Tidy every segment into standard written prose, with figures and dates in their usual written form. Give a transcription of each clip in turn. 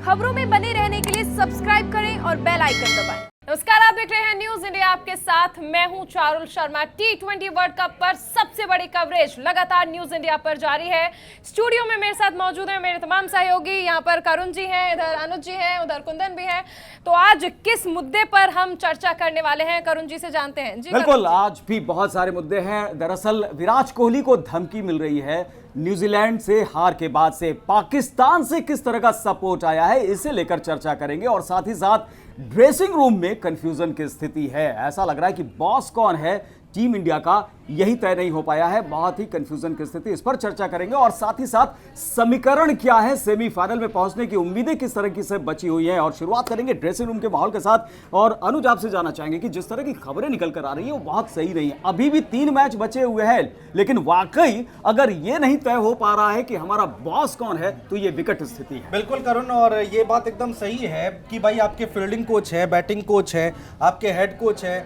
खबरों में बने रहने के लिए सब्सक्राइब करें और बेल आइकन दबाएं। नमस्कार, आप देख रहे हैं न्यूज इंडिया, आपके साथ मैं हूं Charul Sharma. T20 world cup पर सबसे बड़ी कवरेज लगातार न्यूज इंडिया पर जारी है। स्टूडियो में मेरे साथ मौजूद हैं मेरे तमाम सहयोगी। यहाँ पर करुण जी हैं, इधर अनुज जी हैं, उधर कुंदन भी हैं। तो आज किस मुद्दे पर हम चर्चा करने वाले हैं, करुण जी से जानते हैं। जी बिल्कुल, आज भी बहुत सारे मुद्दे हैं। दरअसल विराट कोहली को धमकी मिल रही है न्यूजीलैंड से हार के बाद से, पाकिस्तान से किस तरह का सपोर्ट आया है, इसे लेकर चर्चा करेंगे। और साथ ही साथ ड्रेसिंग रूम में कंफ्यूजन की स्थिति है। ऐसा लग रहा है कि बॉस कौन है टीम इंडिया का, यही तय नहीं हो पाया है। बहुत ही कंफ्यूजन की स्थिति, इस पर चर्चा करेंगे। और साथ ही साथ समीकरण क्या है, सेमीफाइनल में पहुंचने की उम्मीदें किस तरह की से बची हुई हैं। और शुरुआत करेंगे ड्रेसिंग रूम के माहौल के साथ। और अनुज, आपसे जानना चाहेंगे कि जिस तरह की खबरें निकल कर आ रही है वो बहुत सही रही है। अभी भी 3 मैच बचे हुए हैं, लेकिन वाकई अगर ये नहीं तय हो पा रहा है कि हमारा बॉस कौन है, तो ये विकट स्थिति है। बिल्कुल करुण, और ये बात एकदम सही है कि भाई आपके फील्डिंग कोच है, बैटिंग कोच है, आपके हेड कोच है,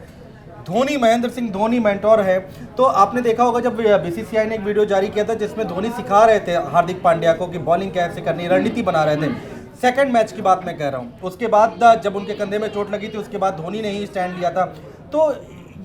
धोनी, महेंद्र सिंह धोनी मेंटोर है। तो आपने देखा होगा जब बीसीसीआई ने एक वीडियो जारी किया था जिसमें धोनी सिखा रहे थे हार्दिक पांड्या को कि बॉलिंग कैसे करनी, रणनीति बना रहे थे। सेकंड मैच की बात मैं कह रहा हूँ। उसके बाद जब उनके कंधे में चोट लगी थी, उसके बाद धोनी ने ही स्टैंड लिया था। तो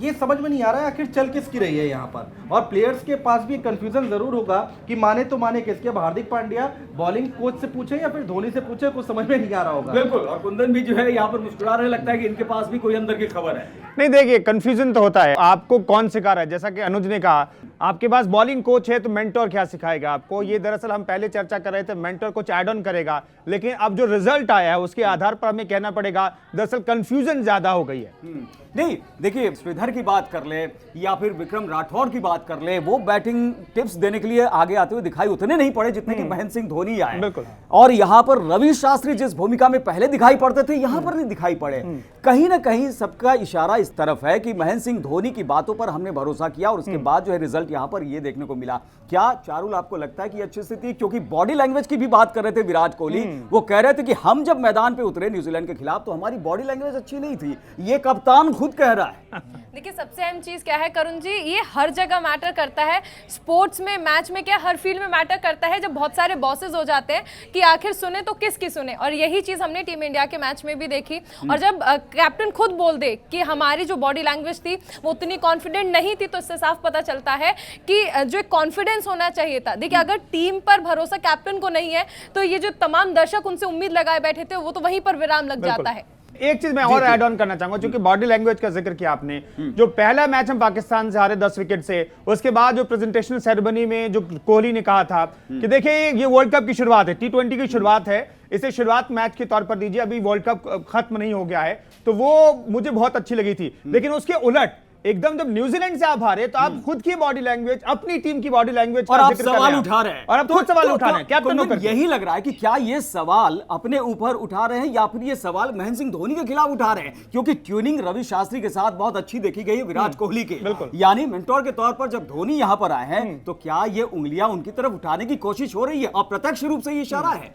ये समझ में नहीं आ रहा है आखिर चल किसकी रही है यहाँ पर। और प्लेयर्स के पास भी कंफ्यूजन जरूर होगा कि माने तो माने किसके। अब हार्दिक पांड्या बॉलिंग कोच से पूछे या फिर धोनी से पूछे, कुछ समझ में नहीं आ रहा होगा। बिल्कुल, और कुंदन भी जो है यहाँ पर मुस्कुरा रहे, लगता है कि इनके पास भी कोई अंदर की खबर है। नहीं, देखिए कंफ्यूजन तो होता है। आपको कौन सिखा रहा है, जैसा कि अनुज ने कहा, आपके पास बॉलिंग कोच है तो मेंटोर क्या सिखाएगा आपको। ये दरअसल हम पहले चर्चा कर रहे थे, मेंटोर कुछ ऐड ऑन करेगा, लेकिन अब जो रिजल्ट आया है उसके आधार पर हमें कहना पड़ेगा दरअसल कंफ्यूजन ज्यादा हो गई है। नहीं, देखिए, श्रीधर की बात कर ले या फिर विक्रम राठौर की बात कर ले, वो बैटिंग टिप्स देने के लिए आगे आते हुए दिखाई उतने नहीं पड़े जितने कि महेंद्र सिंह धोनी आए। बिल्कुल। और यहाँ पर रवि शास्त्री जिस भूमिका में पहले दिखाई पड़ते थे, यहाँ पर नहीं दिखाई पड़े। कहीं ना कहीं सबका इशारा इस तरफ है कि महेंद्र सिंह धोनी की बातों पर हमने भरोसा किया और उसके बाद जो है रिजल्ट यहाँ पर ये देखने को मिला। क्या चारुल आपको लगता है कि अच्छी स्थिति, क्योंकि बॉडी लैंग्वेज की भी बात कर रहे थे विराट कोहली, वो कह रहे थे कि हम जब मैदान पे उतरे न्यूजीलैंड के खिलाफ तो हमारी बॉडी लैंग्वेज अच्छी नहीं थी, ये कप्तान खुद कह रहा है। देखिए, सबसे अहम चीज क्या है करुण जी, ये हर जगह मैटर करता है। स्पोर्ट्स में, मैच में, क्या हर फील्ड में मैटर करता है जब बहुत सारे बॉसेस हो जाते हैं कि आखिर सुने तो किसकी सुने। और यही चीज हमने टीम इंडिया के मैच में भी देखी। और जब कैप्टन खुद बोल दे कि हमारी जो बॉडी लैंग्वेज थी वो उतनी कॉन्फिडेंट नहीं थी, तो इससे साफ पता चलता है कि जो कॉन्फिडेंस होना चाहिए था। देखिए, अगर टीम पर भरोसा कैप्टन को नहीं है तो ये जो तमाम दर्शक उनसे उम्मीद लगाए बैठे थे वो तो वहीं पर विराम लग जाता है। एक चीज मैं और ऐड ऑन करना चाहूंगा, क्योंकि बॉडी लैंग्वेज का जिक्र किया आपने। जो पहला मैच हम पाकिस्तान से हारे 10 विकेट से, उसके बाद जो प्रेजेंटेशन सेरेमनी में जो कोहली ने कहा था कि देखिए ये वर्ल्ड कप की शुरुआत है, T20 की शुरुआत है, इसे शुरुआत मैच के तौर पर दीजिए, अभी वर्ल्ड कप खत्म नहीं हो गया है। तो वो मुझे बहुत अच्छी लगी थी। लेकिन उसके उलट एकदम जब न्यूजीलैंड से आप हारे तो आप खुद की बॉडी लैंग्वेज, अपनी टीम की बॉडी लैंग्वेज और आप सवाल उठा रहे हैं, और आप खुद सवाल उठा रहे हैं। कैप्टन होकर यही लग रहा है कि क्या ये सवाल अपने ऊपर उठा रहे हैं या फिर ये सवाल महेंद्र सिंह धोनी के खिलाफ उठा रहे हैं, क्योंकि ट्यूनिंग रवि शास्त्री के साथ बहुत अच्छी देखी गई विराट कोहली के, यानी मेंटोर के तौर पर जब धोनी यहां पर आए हैं तो क्या ये उंगलियां उनकी तरफ उठाने की कोशिश हो रही है? अप्रत्यक्ष रूप से ये इशारा है।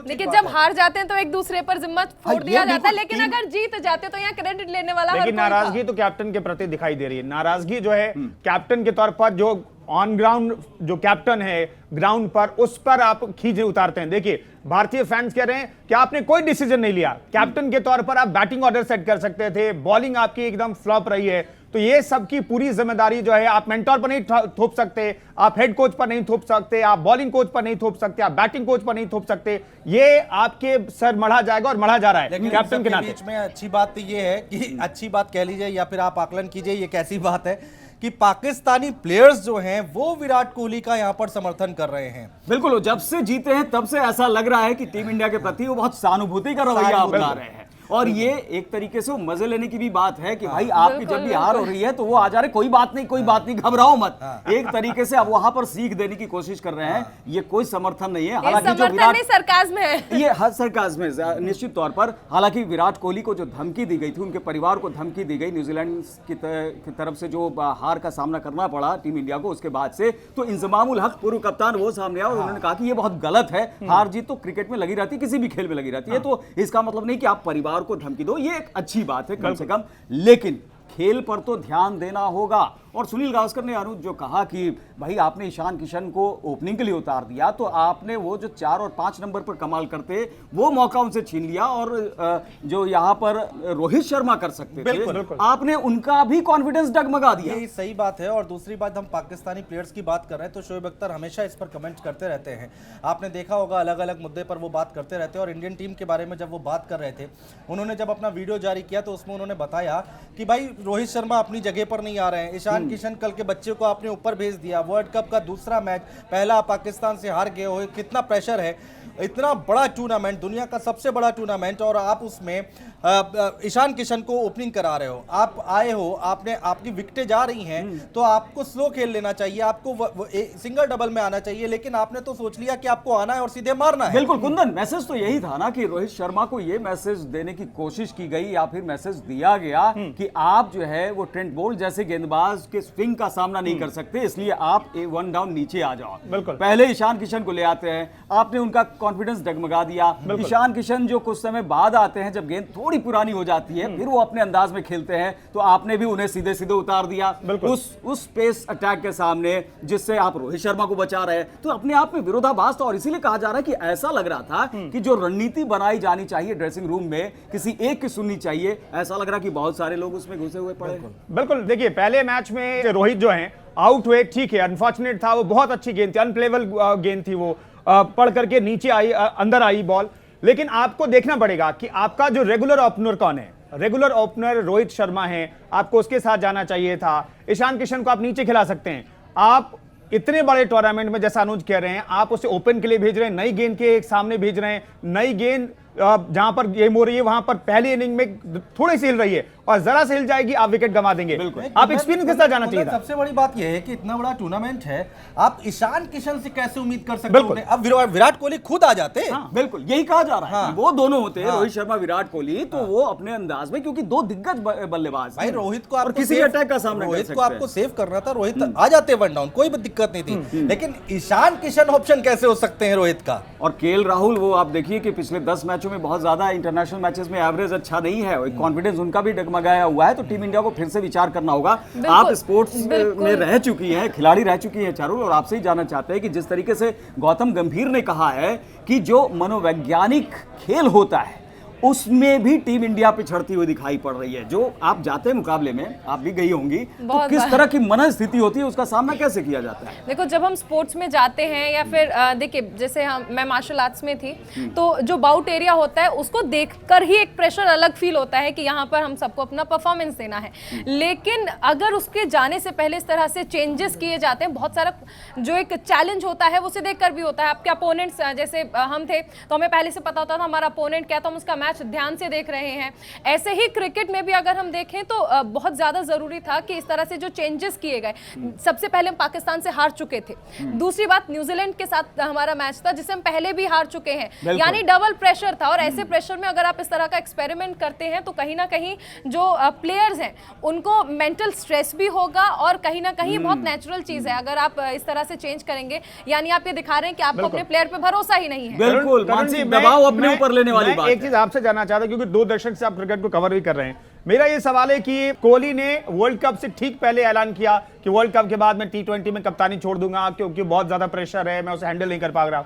लेकिन जब हार जाते हैं तो एक दूसरे पर जिम्मा फोड़ दिया जाता है, लेकिन अगर जीत जाते तो यहाँ क्रेडिट लेने वाला। लेकिन नाराजगी तो कैप्टन के प्रति दिखाई दे रही है। नाराजगी जो है कैप्टन के तौर पर, जो ऑन ग्राउंड जो कैप्टन है ग्राउंड पर, उस पर आप खींचे उतारते हैं। देखिए, भारतीय फैंस कह रहे हैं कि आपने कोई डिसीजन नहीं लिया। कैप्टन के तौर पर आप बैटिंग ऑर्डर सेट कर सकते थे, बॉलिंग आपकी एकदम फ्लॉप रही है। तो ये सबकी पूरी जिम्मेदारी जो है आप मेंटोर पर नहीं थोप सकते, आप हेड कोच पर नहीं थोप सकते, आप बॉलिंग कोच पर नहीं थोप सकते, आप बैटिंग कोच पर नहीं थोप सकते। ये आपके सर मढ़ा जाएगा और मढ़ा जा रहा है कैप्टन के नाते। बीच में अच्छी बात तो ये है कि अच्छी बात कह लीजिए या फिर आप आकलन कीजिए, ये कैसी बात है कि पाकिस्तानी प्लेयर्स जो हैं वो विराट कोहली का यहां पर समर्थन कर रहे हैं। बिल्कुल, जब से जीते हैं तब से ऐसा लग रहा है कि टीम इंडिया के प्रति वो बहुत सहानुभूति का रवैया अपना रहे हैं। और ये एक तरीके से मजे लेने की भी बात है कि भाई आपकी जब भी हार हो रही है तो वो आ जा रहे, कोई बात नहीं, घबराओ मत। एक तरीके से अब वहां पर सीख देने की कोशिश कर रहे हैं। ये कोई समर्थन नहीं है, हालांकि जो विराट सरकाज़्म है, ये हर सरकाज़्म है निश्चित तौर पर। हालांकि विराट कोहली को जो धमकी दी गई थी, उनके परिवार को धमकी दी गई न्यूजीलैंड की तरफ से, जो हार का सामना करना पड़ा टीम इंडिया को उसके बाद से, तो इंजमामुल हक पूर्व कप्तान वो सामने आया और उन्होंने कहा कि ये बहुत गलत है। हार जीत तो क्रिकेट में लगी रहती है, किसी भी खेल में लगी रहती है, तो इसका मतलब नहीं कि आप परिवार को धमकी दो। ये एक अच्छी बात है कम से कम, लेकिन खेल पर तो ध्यान देना होगा। और सुनील गावस्कर ने अनुज जो कहा कि भाई आपने ईशान किशन को ओपनिंग के लिए उतार दिया, तो आपने वो जो 4 और 5 नंबर पर कमाल करते वो मौका उनसे छीन लिया, और जो यहाँ पर रोहित शर्मा कर सकते थे आपने उनका भी कॉन्फिडेंस डगमगा दिया। ये सही बात है। और दूसरी बात, हम पाकिस्तानी प्लेयर्स की बात कर रहे हैं तो शोएब अख्तर हमेशा इस पर कमेंट करते रहते हैं, आपने देखा होगा अलग अलग मुद्दे पर वो बात करते रहते हैं। और इंडियन टीम के बारे में जब वो बात कर रहे थे, उन्होंने जब अपना वीडियो जारी किया तो उसमें उन्होंने बताया कि भाई रोहित शर्मा अपनी जगह पर नहीं आ रहे हैं, ईशान किशन कल के बच्चे को आपने ऊपर भेज दिया, वर्ल्ड कप का दूसरा मैच, पहला पाकिस्तान से हार गए हो, कितना प्रेशर है, इतना बड़ा टूर्नामेंट, दुनिया का सबसे बड़ा टूर्नामेंट, और आप उसमें ईशान किशन को ओपनिंग करा रहे हो, आप आए हो, आपने आपकी विकेटें जा रही हैं तो आपको स्लो खेल लेना चाहिए, आपको सिंगल डबल में आना चाहिए, लेकिन आपने तो सोच लिया कि आपको आना है और सीधे मारना है। बिल्कुल कुंदन, मैसेज तो यही था ना कि रोहित शर्मा को ये मैसेज देने की कोशिश की गई या फिर मैसेज दिया गया कि आप जो है वो ट्रेंट बोल्ट जैसे गेंदबाज के स्विंग का सामना नहीं कर सकते, इसलिए आप 1 डाउन नीचे आ जाओ। बिल्कुल। पहले ईशान किशन को ले आते हैं, आपने उनका कॉन्फिडेंस डगमगा दिया। ईशान किशन जो कुछ समय बाद आते हैं, जब गेंद थोड़ी पुरानी हो जाती है, फिर वो अपने अंदाज में खेलते हैं, तो आपने भी उन्हें सीधे सीधे उतार दिया उस पेस अटैक के सामने, जिससे आप रोहित शर्मा को बचा रहे हैं। तो अपने आप में विरोधाभास था, और इसीलिए कहा जा रहा है कि ऐसा लग रहा था कि जो रणनीति बनाई जानी चाहिए ड्रेसिंग रूम में किसी एक की सुननी चाहिए, ऐसा लग रहा कि बहुत सारे लोग उसमें घुसे हुए पड़े। बिल्कुल, देखिए पहले मैच में रोहित जो है आउट हुए, ठीक है, अनफॉर्चुनेट था, वो बहुत अच्छी गेंद थी, अनप्लेबल गेंद थी, वो पड़ करके नीचे आई, अंदर आई बॉल। लेकिन आपको देखना पड़ेगा कि आपका जो रेगुलर ओपनर कौन है। रेगुलर ओपनर रोहित शर्मा है, आपको उसके साथ जाना चाहिए था। ईशान किशन को आप नीचे खिला सकते हैं। आप इतने बड़े टूर्नामेंट में, जैसा अनुज कह रहे हैं, आप उसे ओपन के लिए भेज रहे हैं, नई गेंद के सामने भेज रहे हैं, नई गेंद जहां पर गेम हो रही है वहां पर पहली इनिंग में थोड़ी सी हिल रही है और जरा से हिल जाएगी आप विकेट गंवा देंगे। आप एक्सपीरियंस के साथ जाना चाहिए था। सबसे बड़ी बात यह है कि इतना बड़ा टूर्नामेंट है, आप ईशान किशन से कैसे उम्मीद कर सकते हैं? अब विराट कोहली खुद आ जाते। बिल्कुल यही कहा जा रहा है, वो दोनों होते हैं, रोहित शर्मा विराट कोहली, तो वो अपने अंदाज में, क्योंकि दो दिग्गज बल्लेबाज भाई, रोहित को आपको किसी अटैक का सामना रोहित को आपको सेव करना था, रोहित आ जाते 1 डाउन, कोई दिक्कत नहीं थी, लेकिन ईशान किशन ऑप्शन कैसे हो सकते हैं रोहित का? और केएल राहुल, वो आप देखिए कि पिछले 10 मैचों में बहुत ज्यादा इंटरनेशनल मैचेस में एवरेज अच्छा नहीं है, कॉन्फिडेंस उनका भी डगमगाया हुआ है, तो टीम इंडिया को फिर से विचार करना होगा। आप स्पोर्ट्स में रह चुकी हैं, खिलाड़ी रह चुकी हैं चारों, और आपसे ही जानना चाहते हैं कि जिस तरीके से गौतम गंभीर ने कहा है कि जो मनोवैज्ञानिक खेल होता है उसमें भी टीम इंडिया पिछड़ती हुई दिखाई पड़ रही है। जो आप जाते हैं मुकाबले में, आप भी गई होंगी, तो किस तरह की मनस्थिति होती है, उसका सामना कैसे किया जाता है? देखो, जब हम स्पोर्ट्स में जाते हैं या फिर देखिए, जैसे मैं मार्शल आर्ट्स में थी, तो जो बाउट एरिया होता है उसको देखकर ही एक प्रेशर अलग फील होता है कि यहाँ पर हम सबको अपना परफॉर्मेंस देना है। लेकिन अगर उसके जाने से पहले इस तरह से चेंजेस किए जाते हैं, बहुत सारा जो एक चैलेंज होता है वो उसे देखकर भी होता है। आपके अपोनेंट्स, जैसे हम थे तो हमें पहले से पता होता था हमारा अपोनेंट क्या, तो हम उसका ध्यान से देख रहे हैं। ऐसे ही क्रिकेट में भी अगर हम देखें तो बहुत ज्यादा जरूरी था कि इस तरह से जो चेंजेस किए गए। सबसे पहले हम पाकिस्तान से हार चुके थे, दूसरी बात न्यूजीलैंड के साथ हमारा मैच था जिससे हम पहले भी हार चुके हैं, यानी डबल प्रेशर था। और ऐसे प्रेशर में अगर आप इस तरह का एक्सपेरिमेंट करते हैं तो कहीं ना कहीं जो प्लेयर्स हैं उनको मेंटल स्ट्रेस भी होगा, और कहीं ना कहीं बहुत नेचुरल चीज है अगर आप इस तरह से चेंज करेंगे, यानी आप ये दिखा रहे हैं कि आपको अपने प्लेयर पे भरोसा ही नहीं है। बिल्कुल, मानसिक दबाव अपने ऊपर लेने वाली बात है। एक चीज आपसे जानना चाहता हूं, क्योंकि 2 दशक से आप क्रिकेट को कवर भी कर रहे हैं, मेरा ये सवाल है कि कोहली ने वर्ल्ड कप से ठीक पहले ऐलान किया कि वर्ल्ड कप के बाद मैं T20 में कप्तानी छोड़ दूंगा क्योंकि बहुत ज्यादा प्रेशर है, मैं उसे हैंडल नहीं कर पा रहा।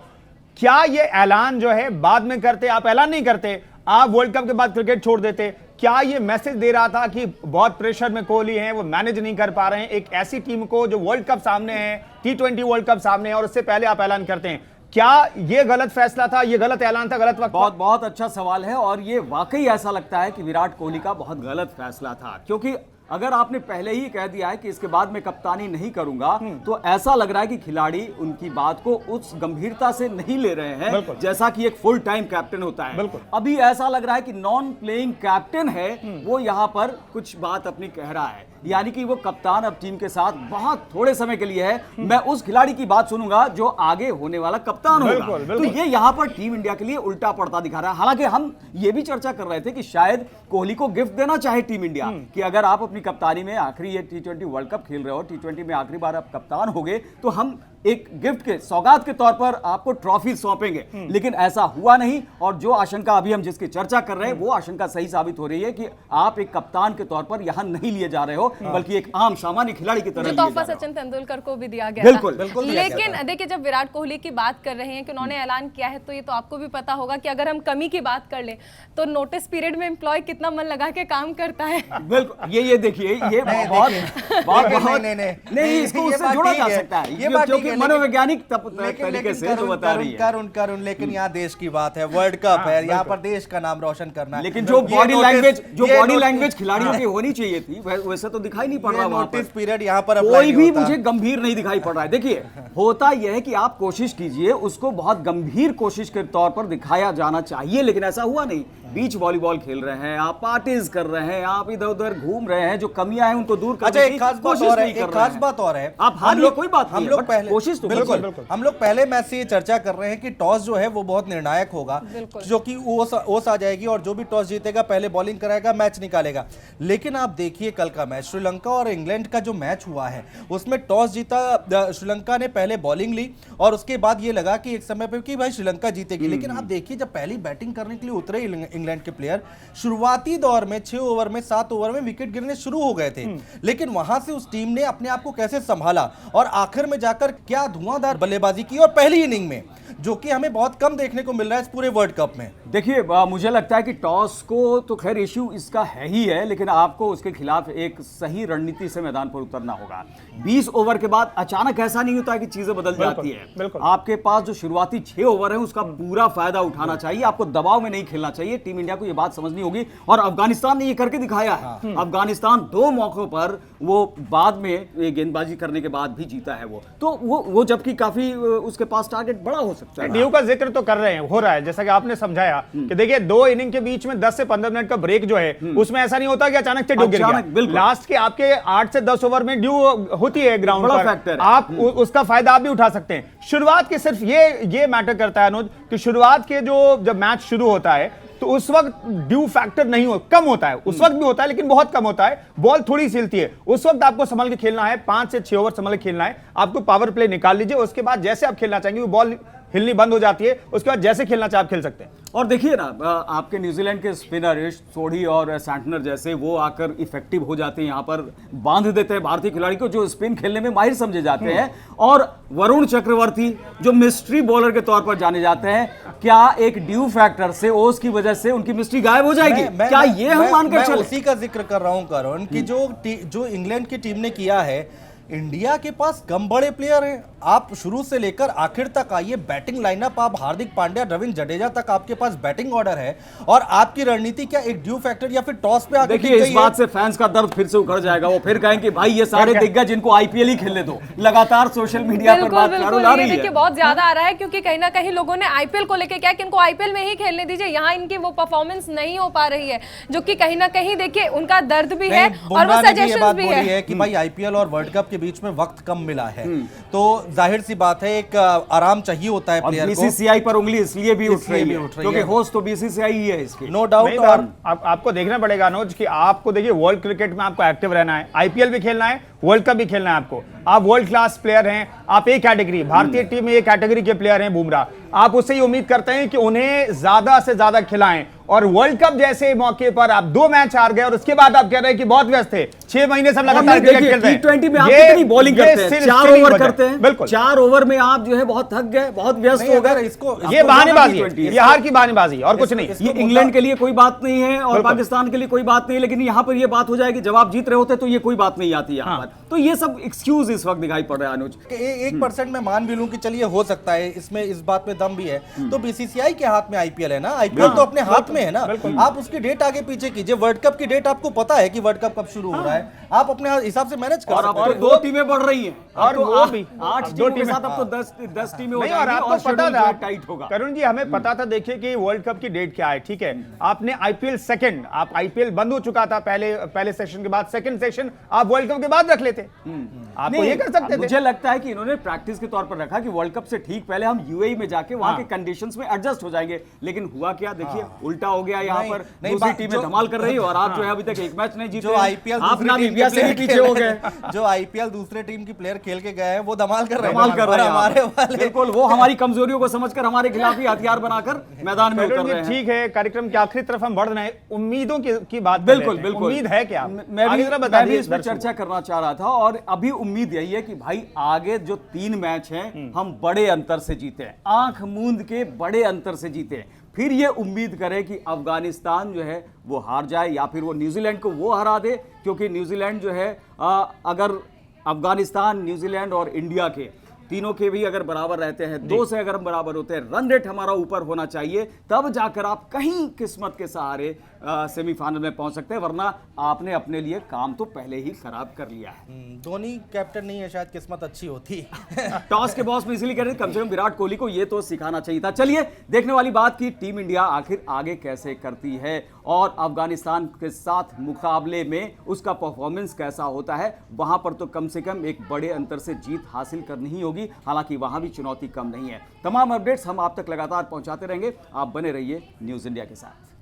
क्या ये ऐलान जो है बाद में करते, आप ऐलान नहीं करते, आप वर्ल्ड कप के बाद क्रिकेट छोड़ देते? क्या ये मैसेज दे रहा था कि बहुत प्रेशर में कोहली हैं, वो मैनेज नहीं कर पा रहे हैं एक ऐसी टीम को जो वर्ल्ड कप सामने है, T20 वर्ल्ड कप सामने है, और उससे पहले आप ऐलान करते हैं? क्या ये गलत फैसला था, ये गलत ऐलान था, गलत वक्त? बहुत अच्छा सवाल है, और ये वाकई ऐसा लगता है कि विराट कोहली का बहुत गलत फैसला था, क्योंकि अगर आपने पहले ही कह दिया है कि इसके बाद मैं कप्तानी नहीं करूंगा, तो ऐसा लग रहा है कि खिलाड़ी उनकी बात को उस गंभीरता से नहीं ले रहे हैं जैसा कि एक फुल टाइम कैप्टन होता है। अभी ऐसा लग रहा है कि नॉन प्लेइंग कैप्टन है वो यहाँ पर कुछ बात अपनी कह रहा है, यानी कि वो कप्तान अब टीम के साथ बहुत थोड़े समय के लिए है, मैं उस खिलाड़ी की बात सुनूंगा जो आगे होने वाला कप्तान होगा। तो ये यहाँ पर टीम इंडिया के लिए उल्टा पड़ता दिखा रहा है। हालांकि हम ये भी चर्चा कर रहे थे कि शायद कोहली को गिफ्ट देना चाहे टीम इंडिया कि अगर आप अपनी कप्तानी में आखिरी ये T20 वर्ल्ड कप खेल रहे हो, T20 में आखिरी बार आप कप्तान हो गए, तो हम एक गिफ्ट के सौगात के तौर पर आपको ट्रॉफी सौंपेंगे, लेकिन ऐसा हुआ नहीं। और जो आशंका अभी हम जिसकी चर्चा कर रहे हैं वो आशंका सही साबित हो रही है कि आप एक कप्तान के तौर पर यहां नहीं लिए जा रहे हो, बल्कि एक आम सामान्य खिलाड़ी की तरह जो लिए जा तोहफा रहे हो। सचिन तेंदुलकर को भी दिया गया बिल्कुल, था। बिल्कुल दिया गया लेकिन देखिए, जब विराट कोहली की बात कर रहे हैं कि उन्होंने ऐलान किया है, तो ये तो आपको भी पता होगा कि अगर हम कमी की बात कर ले तो नोटिस पीरियड में एम्प्लॉय कितना मन लगा के काम करता है। बिल्कुल, ये देखिए, ये बहुत नहीं, इसको उससे जोड़ा जा सकता है, ये बात क्योंकि मनोवैज्ञानिक तरीके से जो बता रही है। करुण, लेकिन यहाँ देश की बात है, वर्ल्ड कप है, यहाँ पर देश का नाम रोशन करना है। लेकिन जो बॉडी लैंग्वेज खिलाड़ियों की होनी चाहिए थी वैसे तो दिखाई नहीं पड़ रहा। नोटिस पीरियड यहाँ पर कोई भी मुझे गंभीर नहीं दिखाई पड़ रहा है। देखिए, होता यह है कि आप कोशिश कीजिए, उसको बहुत गंभीर कोशिश के तौर पर दिखाया जाना चाहिए, लेकिन ऐसा हुआ नहीं। बीच वॉलीबॉल खेल रहे हैं आप, पार्टीज कर रहे हैं आप, इधर उधर घूम रहे हैं, जो कमियां हैं उनको दूर करने की कोशिश नहीं कर रहे हैं। खास बात और है, आप हार लिए कोई बात नहीं, हम लोग बट पहले कोशिश तो बिल्कुल हम लोग पहले मैच से ये चर्चा कर रहे हैं कि टॉस जो है वो बहुत निर्णायक होगा, जो कि ओस आ जाएगी और जो भी टॉस जीतेगा पहले बॉलिंग कराएगा, मैच निकालेगा। लेकिन आप देखिए कल का मैच, श्रीलंका और इंग्लैंड का जो मैच हुआ है उसमें टॉस जीता श्रीलंका ने, पहले बॉलिंग ली और उसके बाद ये लगा कि एक समय पे कि भाई श्रीलंका जीतेगी। लेकिन आप देखिए, जब पहली बैटिंग करने के लिए उतरे इंग्लैंड के प्लेयर, शुरुआती दौर में 6 ओवर में 7 ओवर में विकेट गिरने शुरू हो गए थे, लेकिन वहां से उस टीम ने अपने आप को कैसे संभाला और आखिर में जाकर क्या धुआंधार बल्लेबाजी की, और पहली इनिंग में, जो कि हमें बहुत कम देखने को मिल रहा है इस पूरे वर्ल्ड कप में। देखिए, मुझे लगता है कि टॉस को तो खैर इश्यू इसका है ही है, लेकिन आपको उसके खिलाफ एक सही रणनीति से मैदान पर उतरना होगा। 20 ओवर के बाद अचानक ऐसा नहीं होता है कि चीजें बदल जाती है। आपके पास जो शुरुआती 6 ओवर है उसका पूरा फायदा उठाना चाहिए, आपको दबाव में नहीं खेलना चाहिए। टीम इंडिया को यह बात समझनी होगी, और अफगानिस्तान ने ये करके दिखाया है। अफगानिस्तान 2 मौकों पर वो बाद में गेंदबाजी करने के बाद भी जीता है तो वो जबकि काफी उसके पास टारगेट बड़ा हो सकता है। ड्यू का जिक्र तो कर रहे हैं, हो रहा है, जैसा कि आपने समझाया कि देखिए 2 इनिंग के बीच में 10 से 15 मिनट का ब्रेक जो है उसमें ऐसा नहीं होता कि अचानक से ड्यू गिर गया। लास्ट के आपके 8 से 10 ओवर में ड्यू होती है ग्राउंड पर, आप उसका फायदा आप भी उठा सकते हैं। शुरुआत के सिर्फ ये मैटर करता है अनुज कि शुरुआत के जब मैच शुरू होता है तो उस वक्त ड्यू फैक्टर नहीं हो, कम होता है, उस वक्त भी होता है लेकिन बहुत कम होता है, बॉल थोड़ी सी हिलती है, उस वक्त आपको संभल के खेलना है, 5 से 6 ओवर संभल के खेलना है। आपको पावर प्ले निकाल लीजिए, उसके बाद जैसे आप खेलना चाहेंगे वो बॉल हिलनी बंद हो जाती है, उसके बाद जैसे खेलना चाहे आप खेल सकते हैं। और देखिए ना, आपके न्यूजीलैंड के स्पिनर सोढ़ी और सैंटनर जैसे वो आकर इफेक्टिव हो जाते हैं, यहाँ पर बांध देते हैं भारतीय खिलाड़ी को, जो स्पिन खेलने में माहिर समझे जाते हैं। और वरुण चक्रवर्ती जो मिस्ट्री बॉलर के तौर पर जाने जाते हैं, क्या एक ड्यू फैक्टर से, ओस की वजह से उनकी मिस्ट्री गायब हो जाएगी? क्या ये हम मानकर चले? उसी का जिक्र कर रहा हूं करुण, कि जो इंग्लैंड की टीम ने किया है, इंडिया के पास कम बड़े प्लेयर हैं। आप शुरू से लेकर आखिर तक आइए, बैटिंग लाइनअप आप हार्दिक पांड्या, रविंद्र जडेजा तक आपके पास बैटिंग ऑर्डर है, और आपकी रणनीति क्या एक ड्यू फैक्टर या फिर टॉस पे आके? देखिए, इस बात से फैंस का दर्द फिर से उखड़ जाएगा, वो फिर कहेंगे भाई ये सारे दिग्गज जिनको आईपीएल ही खेलने दो। लगातार सोशल मीडिया पर बात चारों आ रही है, देखिए बहुत ज्यादा आ रहा है, क्योंकि कहीं ना कहीं लोगों ने आईपीएल को लेकर क्या कि इनको आईपीएल में ही खेलने दीजिए, यहाँ इनकी वो परफॉर्मेंस नहीं हो पा रही है, जो कि कहीं ना कहीं देखिए उनका दर्द भी है और वो सजेशंस भी है कि भाई आईपीएल और वर्ल्ड कप के बीच में वक्त कम मिला है, तो जाहिर सी बात है एक आराम चाहिए होता है प्लेयर को। बीसीसीआई पर उंगली इसलिए भी उठ रही है क्योंकि होस्ट तो बीसीसीआई ही है इसकी, नो डाउट। और आपको देखना पड़ेगा अनुज कि आपको देखिए वर्ल्ड क्रिकेट में आपको एक्टिव रहना है, आईपीएल भी खेलना है, वर्ल्ड कप भी खेलना है आपको। आप वर्ल्ड क्लास प्लेयर हैं, आप एक कैटेगरी, भारतीय टीम में एक कैटेगरी के प्लेयर हैं बुमराह, आप उससे ही उम्मीद करते हैं कि उन्हें ज्यादा से ज्यादा खिलाएं, और वर्ल्ड कप जैसे मौके पर आप 2 मैच हार गए और उसके बाद आप कह रहे हैं कि बहुत व्यस्त थे, 6 महीने से लगातार क्रिकेट खेलते हैं। T20 में आप कितनी बॉलिंग करते हैं, 4 ओवर करते हैं, बिल्कुल 4 ओवर में आप जो है बहुत थक गए, बहुत व्यस्त हो गए। इसको ये बहानेबाजी है, ये हार की बहानेबाजी और कुछ नहीं। ये इंग्लैंड के लिए कोई बात नहीं है और पाकिस्तान के लिए कोई बात नहीं है, लेकिन यहाँ पर ये बात हो जाएगी जब आप जीत रहे होते तो ये कोई बात नहीं आती यहाँ पर। तो ये सब एक्सक्यूज इस वक्त दिखाई पड़ रहा है अनुज। 1% मैं मान भी लूं कि चलिए हो सकता है, इसमें इस बात में दम भी है, तो बीसीसीआई के हाथ में आईपीएल है ना, आईपीएल तो अपने हाथ में है ना। आप उसकी डेट आगे पीछे कीजिए, वर्ल्ड कप की डेट आपको पता है कि वर्ल्ड कप कब शुरू हो रहा है, आप अपने हिसाब से मैनेज कर सकते हैं। और 2 टीमें बढ़ रही हैं, और वो भी 8 टीमों के साथ अब तो 10 टीमें हो जाएंगी और पता था टाइट होगा। करुण जी, हमें पता था देखिए कि वर्ल्ड कप की डेट क्या है, ठीक है, आपने आईपीएल सेकंड, आप आईपीएल बंद हो चुका था पहले सेशन के बाद, सेकंड सेशन आप वर्ल्ड कप के बाद रख लेते। आपको ये कर सकते थे। मुझे लगता है कि इन्होंने प्रैक्टिस के तौर पर रखा कि वर्ल्ड कप से ठीक पहले हम यूएई में जाके वहां के कंडीशंस में एडजस्ट हो जाएंगे, लेकिन हुआ क्या देखिए, उल्टा हो गया। यहाँ पर दूसरी टीमें धमाल कर रही है और आप जो है अभी तक एक मैच नहीं जीते। जो आईपीएल आप ना लीबिया से भी पीछे हो गए। जो आईपीएल दूसरे टीम की प्लेयर खेल के गए हैं वो धमाल कर रहे हैं, धमाल कर रहे हैं हमारे वाले बिल्कुल वो हमारी कमजोरियों को समझकर हमारे खिलाफ ही हथियार बनाकर मैदान में उतर रहे हैं। ठीक है, कार्यक्रम की आखिरी तरफ हम बढ़ रहे हैं, उम्मीदों की बात कर बिल्कुल लेते हैं। बिल्कुल उम्मीद है क्या? मैं आगे भी जरा बता दीजिए इस पर दर्शकों। चर्चा करना चाह रहा था और अभी उम्मीद यही है कि भाई आगे जो 3 मैच हैं हम बड़े अंतर से जीते हैं, आंख मूंद के बड़े अंतर से जीते हैं। फिर ये उम्मीद करें कि अफगानिस्तान जो है वो हार जाए या फिर वो न्यूजीलैंड को वो हरा दे, क्योंकि न्यूजीलैंड जो है अगर अफगानिस्तान, न्यूजीलैंड और इंडिया के तीनों के भी अगर बराबर रहते हैं, 2 से अगर हम बराबर होते हैं, रन रेट हमारा ऊपर होना चाहिए, तब जाकर आप कहीं किस्मत के सहारे सेमीफाइनल में पहुंच सकते हैं, वरना आपने अपने लिए काम तो पहले ही खराब कर लिया है। धोनी कैप्टन नहीं है, शायद किस्मत अच्छी होती। टॉस के बॉस में इसलिए कह रहे थे कम से कम विराट कोहली को ये तो सिखाना चाहिए था। चलिए देखने वाली बात की टीम इंडिया आखिर आगे कैसे करती है और अफगानिस्तान के साथ मुकाबले में उसका परफॉर्मेंस कैसा होता है। वहां पर तो कम से कम एक बड़े अंतर से जीत हासिल करनी ही होगी, हालांकि वहां भी चुनौती कम नहीं है। तमाम अपडेट्स हम आप तक लगातार पहुंचाते रहेंगे, आप बने रहिए न्यूज़ इंडिया के साथ।